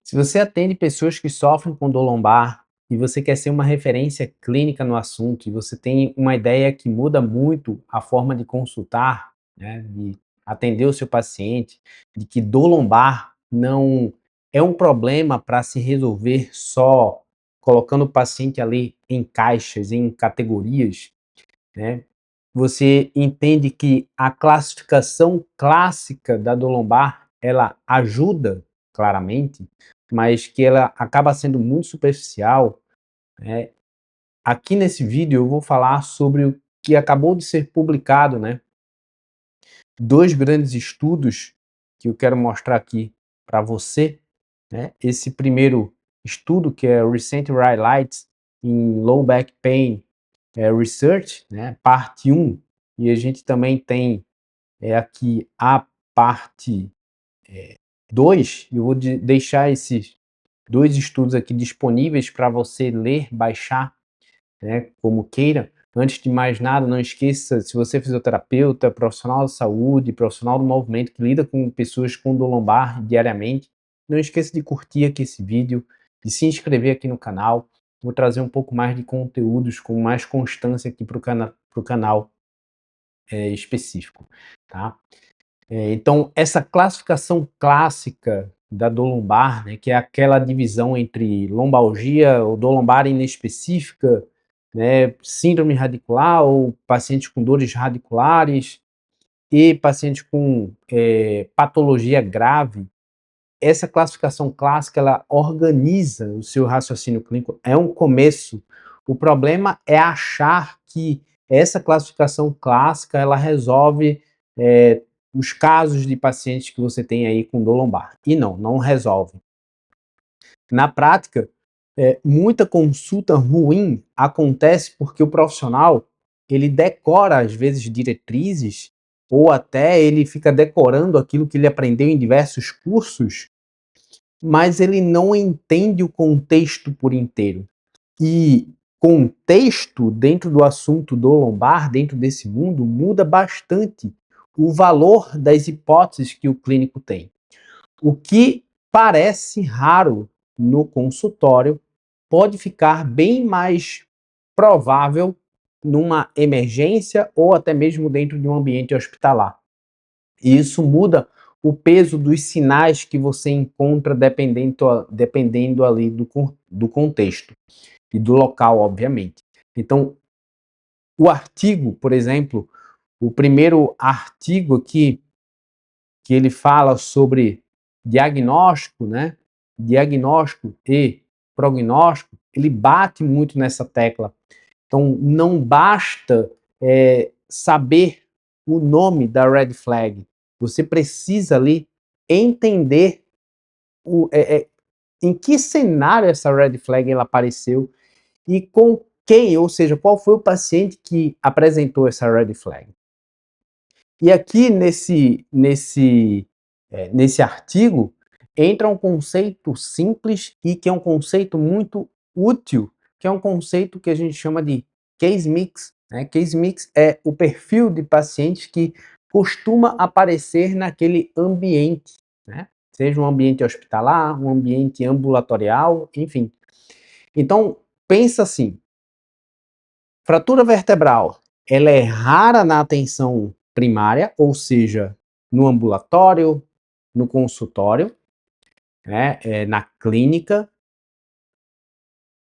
Se você atende pessoas que sofrem com dor lombar e você quer ser uma referência clínica no assunto e você tem uma ideia que muda muito a forma de consultar, né, de atender o seu paciente, de que dor lombar não é um problema para se resolver só colocando o paciente ali em caixas, em categorias, né? Você entende que a classificação clássica da dor lombar, ela ajuda claramente, mas que ela acaba sendo muito superficial, né? Aqui nesse vídeo eu vou falar sobre o que acabou de ser publicado, né? Dois grandes estudos que eu quero mostrar aqui para você, né? Esse primeiro estudo, que é Recent Highlights in Low Back Pain Research, né? Parte 1, e a gente também tem aqui a parte 2. Eu vou deixar esses dois estudos aqui disponíveis para você ler, baixar, né, como queira. Antes de mais nada, não esqueça, se você é fisioterapeuta, profissional de saúde, profissional do movimento que lida com pessoas com dor lombar diariamente, não esqueça de curtir aqui esse vídeo, de se inscrever aqui no canal. Vou trazer um pouco mais de conteúdos com mais constância aqui para o canal específico, tá? Então, essa classificação clássica da dor lombar, né, que é aquela divisão entre lombalgia ou dor lombar inespecífica, né, síndrome radicular ou pacientes com dores radiculares e pacientes com patologia grave. Essa classificação clássica, ela organiza o seu raciocínio clínico, é um começo. O problema é achar que essa classificação clássica, ela resolve os casos de pacientes que você tem aí com dor lombar. E não resolve. Na prática, muita consulta ruim acontece porque o profissional, ele decora, às vezes, diretrizes, ou até ele fica decorando aquilo que ele aprendeu em diversos cursos, mas ele não entende o contexto por inteiro. E contexto dentro do assunto do lombar, dentro desse mundo, muda bastante o valor das hipóteses que o clínico tem. O que parece raro no consultório pode ficar bem mais provável numa emergência ou até mesmo dentro de um ambiente hospitalar. E isso muda o peso dos sinais que você encontra dependendo ali do contexto e do local, obviamente. Então, o artigo, por exemplo, o primeiro artigo aqui, que ele fala sobre diagnóstico, né? Diagnóstico e prognóstico, ele bate muito nessa tecla. Então, não basta saber o nome da red flag. Você precisa ali entender em que cenário essa red flag ela apareceu e com quem, ou seja, qual foi o paciente que apresentou essa red flag. E aqui nesse artigo entra um conceito simples e que é um conceito muito útil, que é um conceito que a gente chama de case mix. Né? Case mix é o perfil de pacientes que costuma aparecer naquele ambiente, né? Seja um ambiente hospitalar, um ambiente ambulatorial, enfim. Então, pensa assim, fratura vertebral, ela é rara na atenção primária, ou seja, no ambulatório, no consultório, né, na clínica.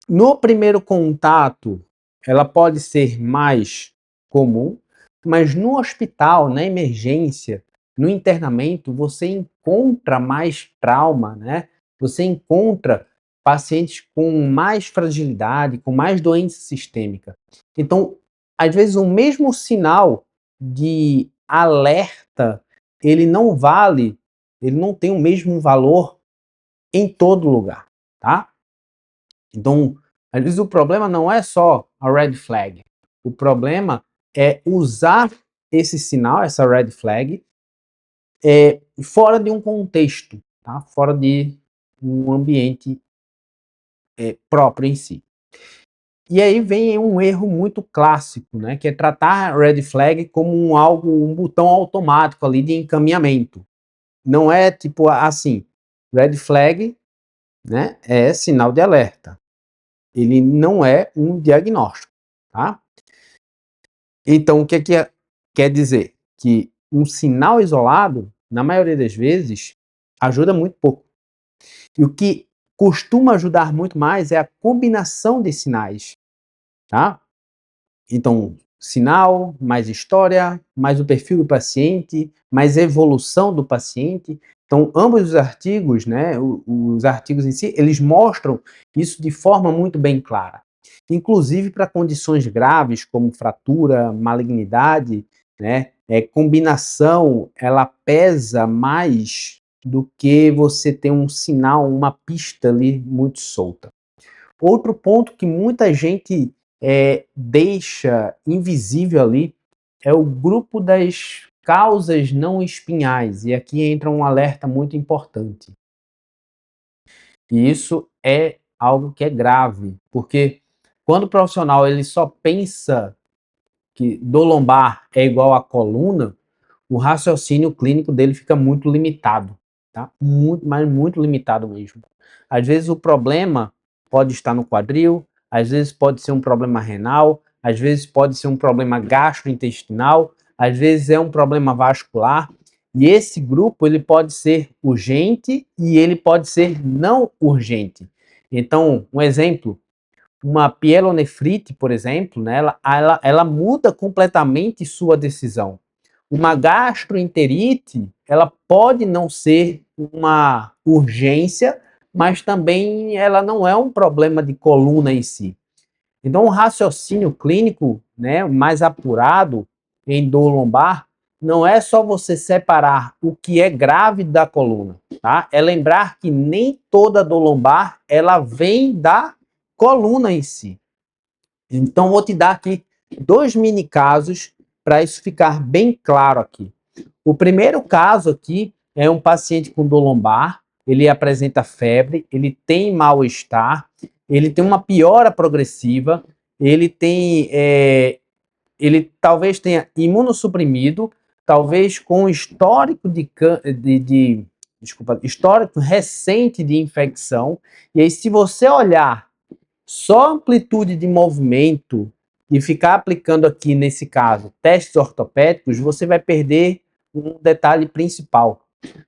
No primeiro contato, ela pode ser mais comum, mas no hospital, na emergência, no internamento, você encontra mais trauma, né? Você encontra pacientes com mais fragilidade, com mais doença sistêmica. Então, às vezes, o mesmo sinal de alerta, ele não vale, ele não tem o mesmo valor em todo lugar, tá? Então, às vezes o problema não é só a red flag. O problema é usar esse sinal, essa red flag, fora de um contexto, tá? Fora de um ambiente próprio em si. E aí vem um erro muito clássico, né? Que é tratar a red flag como um botão automático ali de encaminhamento. Não é tipo assim, red flag, né, é sinal de alerta. Ele não é um diagnóstico, tá? Então, o que quer dizer? Que um sinal isolado, na maioria das vezes, ajuda muito pouco. E o que costuma ajudar muito mais é a combinação de sinais, tá? Então, sinal, mais história, mais o perfil do paciente, mais evolução do paciente. Então, ambos os artigos, né, os artigos em si, eles mostram isso de forma muito bem clara. Inclusive para condições graves, como fratura, malignidade, né, combinação, ela pesa mais do que você ter um sinal, uma pista ali muito solta. Outro ponto que muita gente deixa invisível ali é o grupo das causas não espinhais, e aqui entra um alerta muito importante. E isso é algo que é grave, porque quando o profissional ele só pensa que dor lombar é igual à coluna, o raciocínio clínico dele fica muito limitado, tá? Muito, mas muito limitado mesmo. Às vezes o problema pode estar no quadril, às vezes pode ser um problema renal, às vezes pode ser um problema gastrointestinal, às vezes é um problema vascular, e esse grupo ele pode ser urgente e ele pode ser não urgente. Então, um exemplo, uma pielonefrite, por exemplo, né, ela muda completamente sua decisão. Uma gastroenterite, ela pode não ser uma urgência, mas também ela não é um problema de coluna em si. Então, um raciocínio clínico, né, mais apurado em dor lombar, não é só você separar o que é grave da coluna, tá? É lembrar que nem toda dor lombar, ela vem da coluna em si. Então, vou te dar aqui 2 mini casos para isso ficar bem claro aqui. O primeiro caso aqui é um paciente com dor lombar, ele apresenta febre, ele tem mal-estar, ele tem uma piora progressiva, ele talvez tenha imunossuprimido, talvez com histórico histórico recente de infecção. E aí, se você olhar só amplitude de movimento e ficar aplicando aqui, nesse caso, testes ortopédicos, você vai perder um detalhe principal.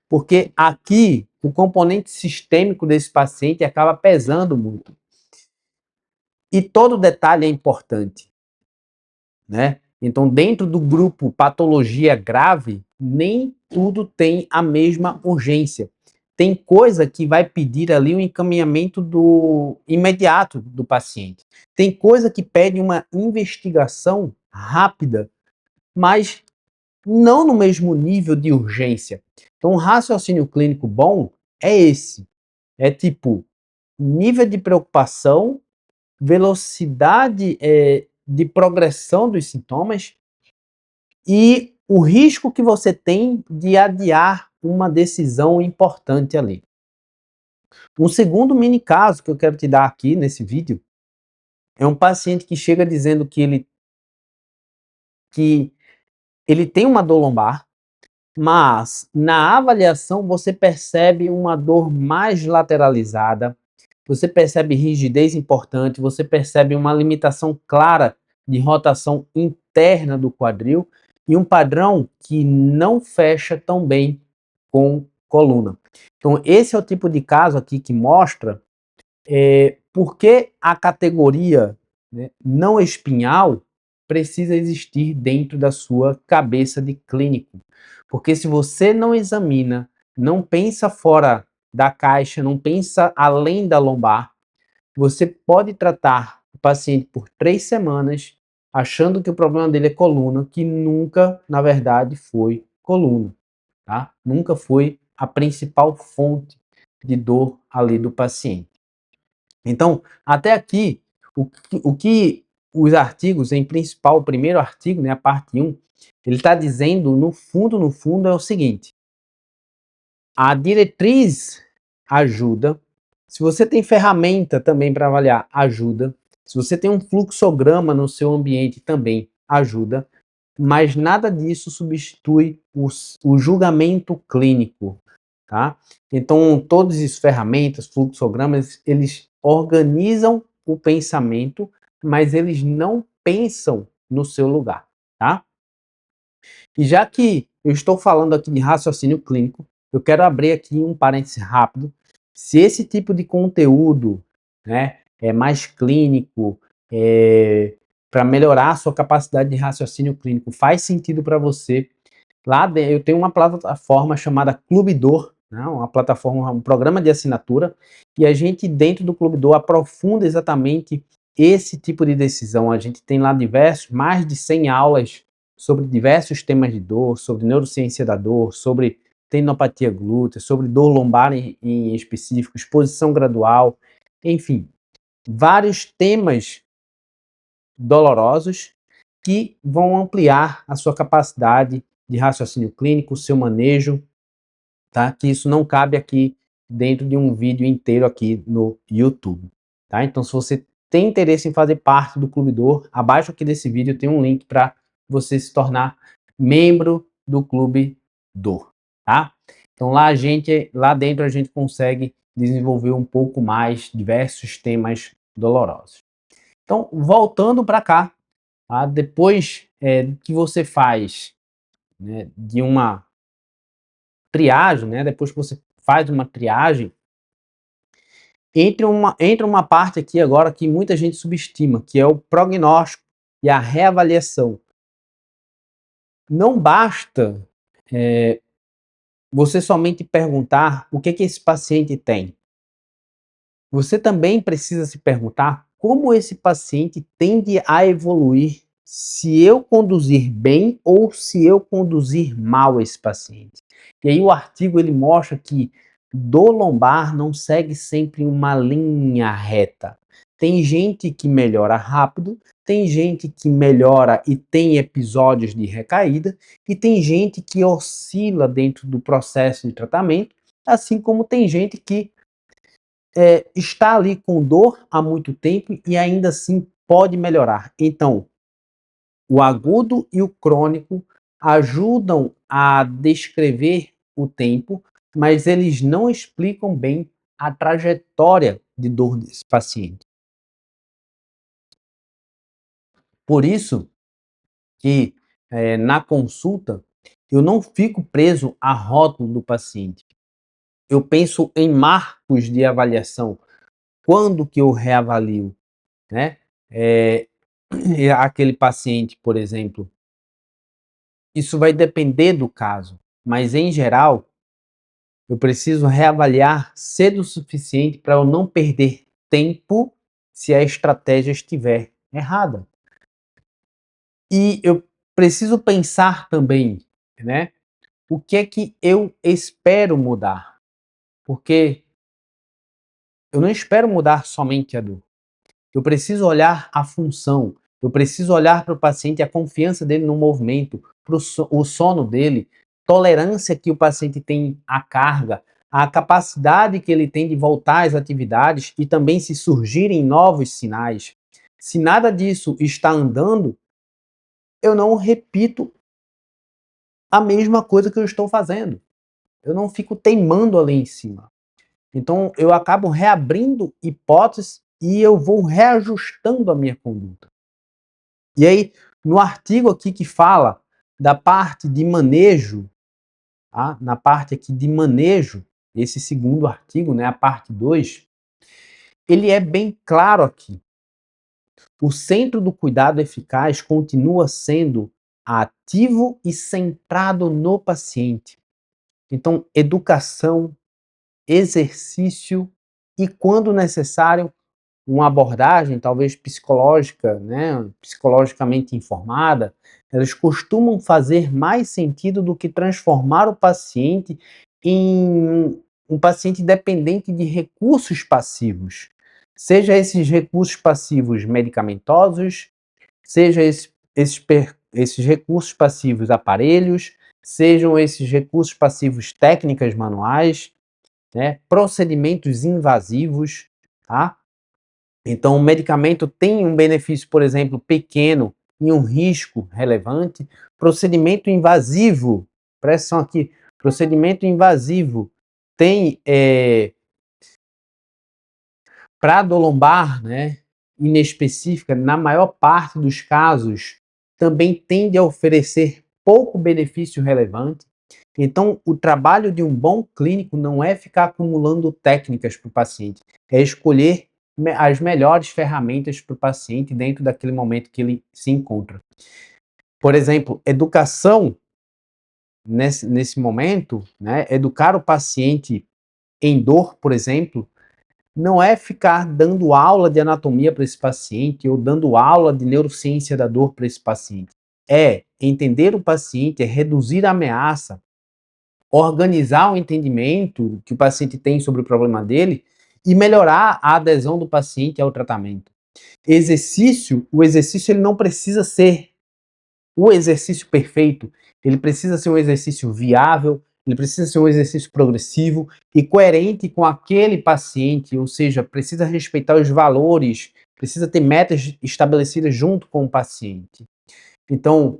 Porque aqui, o componente sistêmico desse paciente acaba pesando muito. E todo detalhe é importante, né? Então, dentro do grupo patologia grave, nem tudo tem a mesma urgência. Tem coisa que vai pedir ali um encaminhamento imediato do paciente. Tem coisa que pede uma investigação rápida, mas não no mesmo nível de urgência. Então, um raciocínio clínico bom é esse. É tipo, nível de preocupação, velocidade de progressão dos sintomas e o risco que você tem de adiar uma decisão importante ali. Um segundo mini caso que eu quero te dar aqui nesse vídeo é um paciente que chega dizendo que ele tem uma dor lombar, mas na avaliação você percebe uma dor mais lateralizada, você percebe rigidez importante, você percebe uma limitação clara de rotação interna do quadril e um padrão que não fecha tão bem com coluna. Então, esse é o tipo de caso aqui que mostra por que a categoria, né, não espinhal precisa existir dentro da sua cabeça de clínico. Porque se você não examina, não pensa fora da caixa, não pensa além da lombar, você pode tratar o paciente por 3 semanas achando que o problema dele é coluna, que nunca, na verdade, foi coluna, tá? Nunca foi a principal fonte de dor ali do paciente. Então, até aqui, o que os artigos, em principal, o primeiro artigo, né, a parte 1, ele está dizendo, no fundo, é o seguinte: a diretriz ajuda, se você tem ferramenta também para avaliar, ajuda, se você tem um fluxograma no seu ambiente também ajuda, mas nada disso substitui o julgamento clínico. tá? Então, todas as ferramentas, fluxogramas, eles organizam o pensamento, mas eles não pensam no seu lugar, tá? E já que eu estou falando aqui de raciocínio clínico, eu quero abrir aqui um parêntese rápido. Se esse tipo de conteúdo, né, é mais clínico, para melhorar a sua capacidade de raciocínio clínico, faz sentido para você, eu tenho uma plataforma chamada Clubidor, né, uma plataforma, um programa de assinatura, e a gente dentro do Clubidor aprofunda exatamente esse tipo de decisão. A gente tem lá mais de 100 aulas sobre diversos temas de dor, sobre neurociência da dor, sobre tendinopatia glútea, sobre dor lombar em específico, exposição gradual, enfim, vários temas dolorosos que vão ampliar a sua capacidade de raciocínio clínico, o seu manejo, tá? Que isso não cabe aqui dentro de um vídeo inteiro aqui no YouTube, tá? Então, se você tem interesse em fazer parte do Clube Dor, abaixo aqui desse vídeo tem um link para você se tornar membro do Clube Dor, tá? Então, lá dentro a gente consegue desenvolver um pouco mais diversos temas dolorosos. Então, voltando para cá, tá? Depois que você faz, né, de uma triagem, né, depois que você faz uma triagem, entra uma parte aqui agora que muita gente subestima, que é o prognóstico e a reavaliação. Não basta você somente perguntar o que esse paciente tem. Você também precisa se perguntar como esse paciente tende a evoluir se eu conduzir bem ou se eu conduzir mal esse paciente. E aí o artigo ele mostra que dor lombar não segue sempre uma linha reta. Tem gente que melhora rápido, tem gente que melhora e tem episódios de recaída, e tem gente que oscila dentro do processo de tratamento, assim como tem gente que está ali com dor há muito tempo e ainda assim pode melhorar. Então, o agudo e o crônico ajudam a descrever o tempo, mas eles não explicam bem a trajetória de dor desse paciente. Por isso que na consulta eu não fico preso a rótulo do paciente. Eu penso em marcos de avaliação. Quando que eu reavalio, né? Aquele paciente, por exemplo, isso vai depender do caso, mas em geral, eu preciso reavaliar cedo o suficiente para eu não perder tempo se a estratégia estiver errada. E eu preciso pensar também, né? O que é que eu espero mudar? Porque eu não espero mudar somente a dor. Eu preciso olhar a função, eu preciso olhar para o paciente, a confiança dele no movimento, o sono dele, tolerância que o paciente tem à carga, a capacidade que ele tem de voltar às atividades e também se surgirem novos sinais. Se nada disso está andando, eu não repito a mesma coisa que eu estou fazendo. Eu não fico teimando ali em cima. Então, eu acabo reabrindo hipóteses e eu vou reajustando a minha conduta. E aí, no artigo aqui que fala da parte de manejo, tá? Na parte aqui de manejo, esse segundo artigo, né, a parte 2, ele é bem claro aqui. O centro do cuidado eficaz continua sendo ativo e centrado no paciente. Então, educação, exercício e, quando necessário, uma abordagem talvez psicológica, né, psicologicamente informada, elas costumam fazer mais sentido do que transformar o paciente em um paciente dependente de recursos passivos. Seja esses recursos passivos medicamentosos, seja esses recursos passivos aparelhos, sejam esses recursos passivos técnicas manuais, né, procedimentos invasivos, tá? Então, o medicamento tem um benefício, por exemplo, pequeno e um risco relevante. Procedimento invasivo, presta atenção aqui, procedimento invasivo tem, para dor lombar, né, inespecífica, na maior parte dos casos, também tende a oferecer pouco benefício relevante. Então, o trabalho de um bom clínico não é ficar acumulando técnicas para o paciente, é escolher as melhores ferramentas para o paciente dentro daquele momento que ele se encontra. Por exemplo, educação, nesse momento, né, educar o paciente em dor, por exemplo, não é ficar dando aula de anatomia para esse paciente ou dando aula de neurociência da dor para esse paciente. É entender o paciente, é reduzir a ameaça, organizar o entendimento que o paciente tem sobre o problema dele e melhorar a adesão do paciente ao tratamento. O exercício ele não precisa ser o exercício perfeito, ele precisa ser um exercício viável, ele precisa ser um exercício progressivo e coerente com aquele paciente, ou seja, precisa respeitar os valores, precisa ter metas estabelecidas junto com o paciente. Então,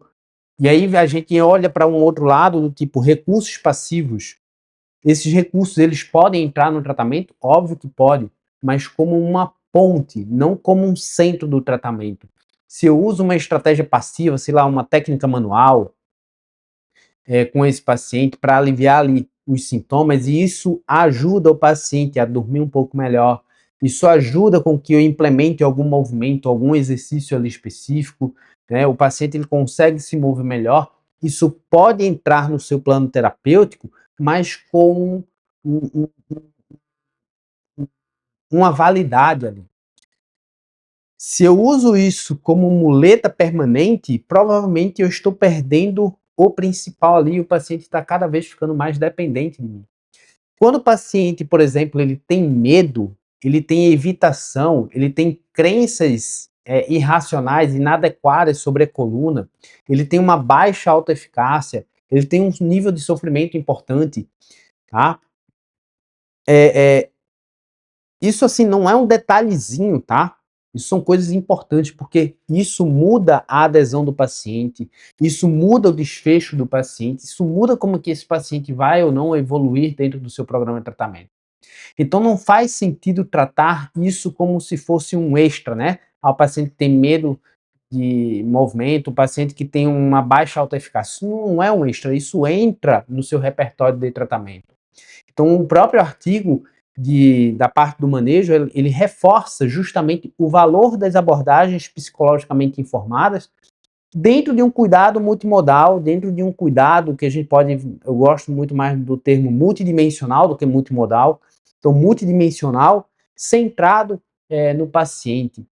e aí a gente olha para um outro lado do tipo recursos passivos. Esses recursos eles podem entrar no tratamento? Óbvio que pode, mas como uma ponte, não como um centro do tratamento. Se eu uso uma estratégia passiva, sei lá, uma técnica manual, com esse paciente para aliviar ali os sintomas, e isso ajuda o paciente a dormir um pouco melhor, isso ajuda com que eu implemente algum movimento, algum exercício ali específico, né? O paciente ele consegue se mover melhor, isso pode entrar no seu plano terapêutico, mas com uma validade ali. Se eu uso isso como muleta permanente, provavelmente eu estou perdendo o principal ali, o paciente está cada vez ficando mais dependente de mim. Quando o paciente, por exemplo, ele tem medo, ele tem evitação, ele tem crenças irracionais, inadequadas sobre a coluna, ele tem uma baixa autoeficácia, ele tem um nível de sofrimento importante, tá? Isso assim não é um detalhezinho, tá? Isso são coisas importantes, porque isso muda a adesão do paciente, isso muda o desfecho do paciente, isso muda como que esse paciente vai ou não evoluir dentro do seu programa de tratamento. Então não faz sentido tratar isso como se fosse um extra, né? O paciente tem medo de movimento, o paciente que tem uma baixa autoeficácia. Isso não é um extra, isso entra no seu repertório de tratamento. Então, o próprio artigo da parte do manejo, ele reforça justamente o valor das abordagens psicologicamente informadas dentro de um cuidado multimodal, dentro de um cuidado que a gente pode, eu gosto muito mais do termo multidimensional do que multimodal, então multidimensional, centrado no paciente,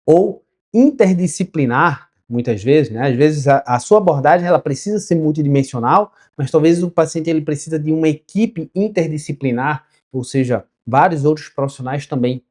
ou interdisciplinar, muitas vezes, né? Às vezes a sua abordagem ela precisa ser multidimensional, mas talvez o paciente ele precisa de uma equipe interdisciplinar, ou seja, vários outros profissionais também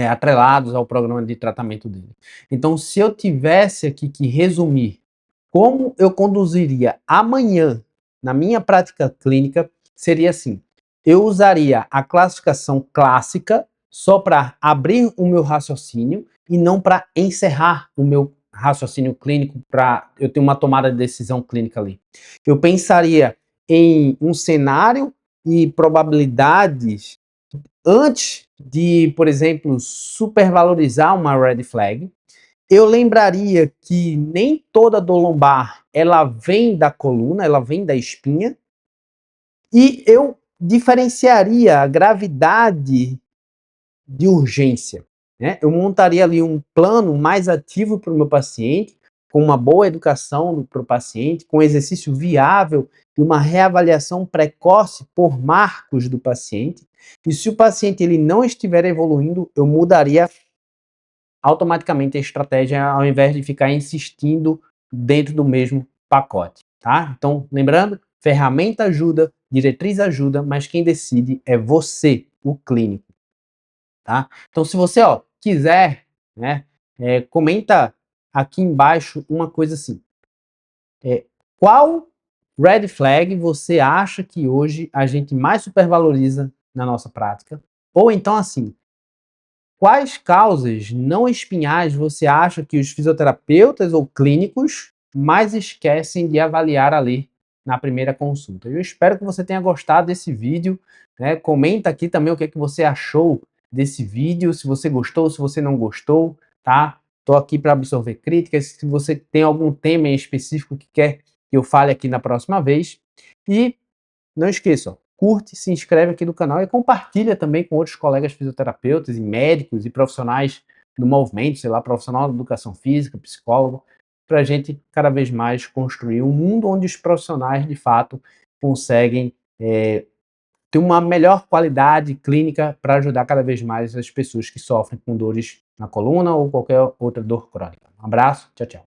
atrelados ao programa de tratamento dele. Então, se eu tivesse aqui que resumir como eu conduziria amanhã na minha prática clínica, seria assim: eu usaria a classificação clássica só para abrir o meu raciocínio e não para encerrar o meu raciocínio clínico, para eu ter uma tomada de decisão clínica ali. Eu pensaria em um cenário e probabilidades antes de, por exemplo, supervalorizar uma red flag. Eu lembraria que nem toda dor lombar ela vem da coluna, ela vem da espinha, e eu diferenciaria a gravidade de urgência, né? Eu montaria ali um plano mais ativo para o meu paciente, com uma boa educação para o paciente, com exercício viável e uma reavaliação precoce por marcos do paciente. E se o paciente ele não estiver evoluindo, eu mudaria automaticamente a estratégia ao invés de ficar insistindo dentro do mesmo pacote, tá? Então, lembrando, ferramenta ajuda, diretriz ajuda, mas quem decide é você, o clínico, tá? Então, se você, quiser, né, comenta aqui embaixo uma coisa assim, qual red flag você acha que hoje a gente mais supervaloriza na nossa prática? Ou então assim, quais causas não espinhais você acha que os fisioterapeutas ou clínicos mais esquecem de avaliar ali na primeira consulta. Eu espero que você tenha gostado desse vídeo, né? Comenta aqui também o que é que você achou desse vídeo, se você gostou, se você não gostou, tá? Estou aqui para absorver críticas, se você tem algum tema em específico que quer que eu fale aqui na próxima vez. E não esqueça, ó, curte, se inscreve aqui no canal e compartilha também com outros colegas fisioterapeutas e médicos e profissionais do movimento, sei lá, profissional da educação física, psicólogo, para a gente cada vez mais construir um mundo onde os profissionais de fato conseguem ter uma melhor qualidade clínica para ajudar cada vez mais as pessoas que sofrem com dores na coluna ou qualquer outra dor crônica. Um abraço, tchau, tchau.